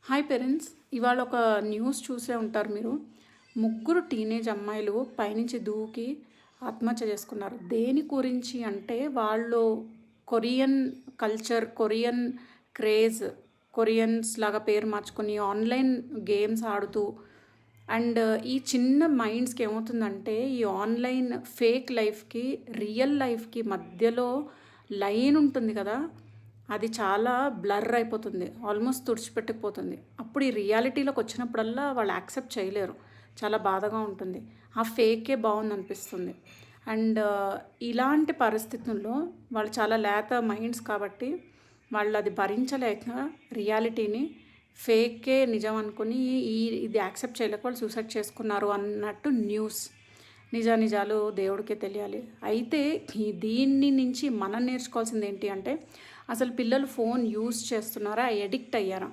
Hi parents, ఇవాళ ఒక news చూసే ఉంటారు మీరు. ముగ్గురు టీనేజ్ అమ్మాయిలు పైనుంచి దూకి ఆత్మహత్య చేసుకున్నారు. దేని గురించి అంటే వాళ్ళు Korean culture, Korean craze, Koreans లాగా పేరు మార్చుకొని ఆన్లైన్ గేమ్స్ ఆడుతూ అండ్ ఈ చిన్న మైండ్స్కి ఏమవుతుందంటే ఈ ఆన్లైన్ ఫేక్ లైఫ్కి రియల్ లైఫ్కి మధ్యలో లైన్ ఉంటుంది కదా, అది చాలా బ్లర్ అయిపోతుంది, ఆల్మోస్ట్ తుడిచిపెట్టుకుపోతుంది. అప్పుడు ఈ రియాలిటీలోకి వచ్చినప్పుడల్లా వాళ్ళు యాక్సెప్ట్ చేయలేరు, చాలా బాధగా ఉంటుంది. ఆ ఫేకే బాగుంది అనిపిస్తుంది. అండ్ ఇలాంటి పరిస్థితుల్లో వాళ్ళు చాలా లేత మైండ్స్ కాబట్టి వాళ్ళు అది భరించలేక రియాలిటీని ఫేకే నిజం అనుకుని ఇది యాక్సెప్ట్ చేయలేక వాళ్ళు సూసైడ్ చేసుకున్నారు అన్నట్టు న్యూస్. నిజాలు దేవుడికే తెలియాలి. అయితే దీన్ని నుంచి మనం నేర్చుకోవాల్సింది ఏంటి అంటే, అసలు పిల్లలు ఫోన్ యూజ్ చేస్తున్నారా, ఎడిక్ట్ అయ్యారా?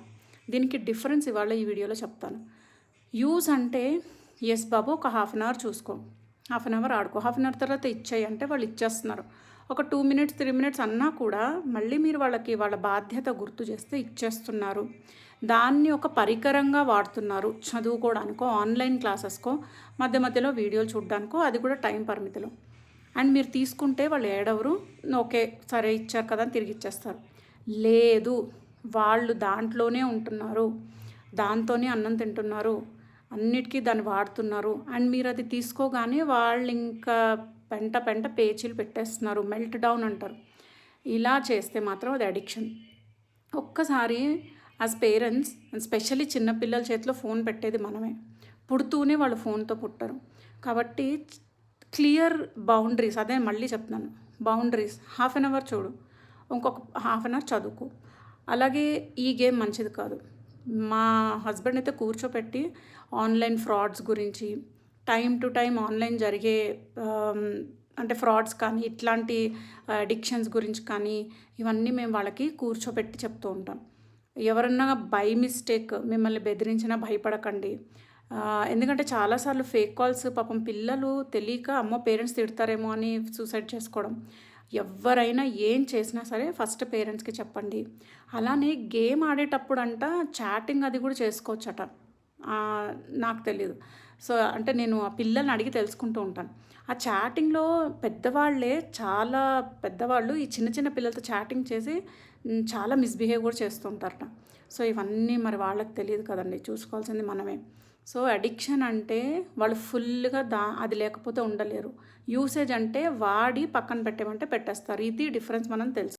దీనికి డిఫరెన్స్ ఇవాళ ఈ వీడియోలో చెప్తాను. యూజ్ అంటే ఎస్ బాబు ఒక హాఫ్ అన్ అవర్ చూసుకో, హాఫ్ అన్ అవర్ ఆడుకో, హాఫ్ అన్ అవర్ తర్వాత ఇచ్చేయి అంటే వాళ్ళు ఇచ్చేస్తున్నారు. ఒక 2 మినిట్స్ 3 మినిట్స్ అన్నా కూడా మళ్ళీ మీరు వాళ్ళకి వాళ్ళ బాధ్యత గుర్తు చేస్తే ఇచ్చేస్తున్నారు. దాన్ని ఒక పరికరంగా వాడుతున్నారు, చదువుకోవడానికో ఆన్లైన్ క్లాసెస్కో మధ్య మధ్యలో వీడియోలు చూడడానికో, అది కూడా టైం పరిమితిలో. అండ్ మీరు తీసుకుంటే వాళ్ళు ఏడవరు, ఓకే సరే ఇచ్చారు కదా అని తిరిగి ఇచ్చేస్తారు. లేదు, వాళ్ళు దాంట్లోనే ఉంటున్నారు, దాంతోనే అన్నం తింటున్నారు, అన్నిటికీ దాన్ని వాడుతున్నారు. అండ్ మీరు అది తీసుకోగానే వాళ్ళు ఇంకా పెంట పెంట పేచీలు పెట్టేస్తున్నారు, మెల్ట్ డౌన్ అంటారు. ఇలా చేస్తే మాత్రం అది అడిక్షన్. ఒక్కసారి యాజ్ పేరెంట్స్, స్పెషల్లీ చిన్నపిల్లల చేతిలో ఫోన్ పెట్టేది మనమే. పుడుతూనే వాళ్ళు ఫోన్తో పుట్టరు కాబట్టి క్లియర్ బౌండరీస్, అదే మళ్ళీ చెప్తున్నాను, బౌండరీస్. హాఫ్ అన్ అవర్ చూడు, ఇంకొక హాఫ్ అన్ అవర్ చదువుకో. అలాగే ఈ గేమ్ మంచిది కాదు. మా హస్బెండ్ అయితే కూర్చోపెట్టి ఆన్లైన్ ఫ్రాడ్స్ గురించి, టైం టు టైం ఆన్లైన్ జరిగే అంటే ఫ్రాడ్స్ కానీ ఇట్లాంటి అడిక్షన్స్ గురించి కానీ ఇవన్నీ మేము వాళ్ళకి కూర్చోపెట్టి చెప్తూ ఉంటాం. ఎవరన్నా బై మిస్టేక్ మిమ్మల్ని బెదిరించినా భయపడకండి. ఎందుకంటే చాలాసార్లు ఫేక్ కాల్స్, పాపం పిల్లలు తెలియక అమ్మో పేరెంట్స్ తిడతారేమో అని సూసైడ్ చేసుకోవడం. ఎవరైనా ఏం చేసినా సరే ఫస్ట్ పేరెంట్స్కి చెప్పండి. అలానే గేమ్ ఆడేటప్పుడు అంట చాటింగ్ అది కూడా చేసుకోవచ్చట, నాకు తెలియదు. సో అంటే నేను ఆ పిల్లల్ని అడిగి తెలుసుకుంటూ ఉంటాను. ఆ చాటింగ్లో పెద్దవాళ్ళే, చాలా పెద్దవాళ్ళు ఈ చిన్న చిన్న పిల్లలతో చాటింగ్ చేసి చాలా మిస్బిహేవ్ కూడా చేస్తూ ఉంటారట. సో ఇవన్నీ మరి వాళ్ళకి తెలియదు కదండి, చూసుకోవాల్సింది మనమే. సో అడిక్షన్ అంటే వాళ్ళు ఫుల్గా అది లేకపోతే ఉండలేరు. యూసేజ్ అంటే వాడి పక్కన పెట్టేమంటే పెట్టేస్తారు. ఇది డిఫరెన్స్ మనం తెలుసు.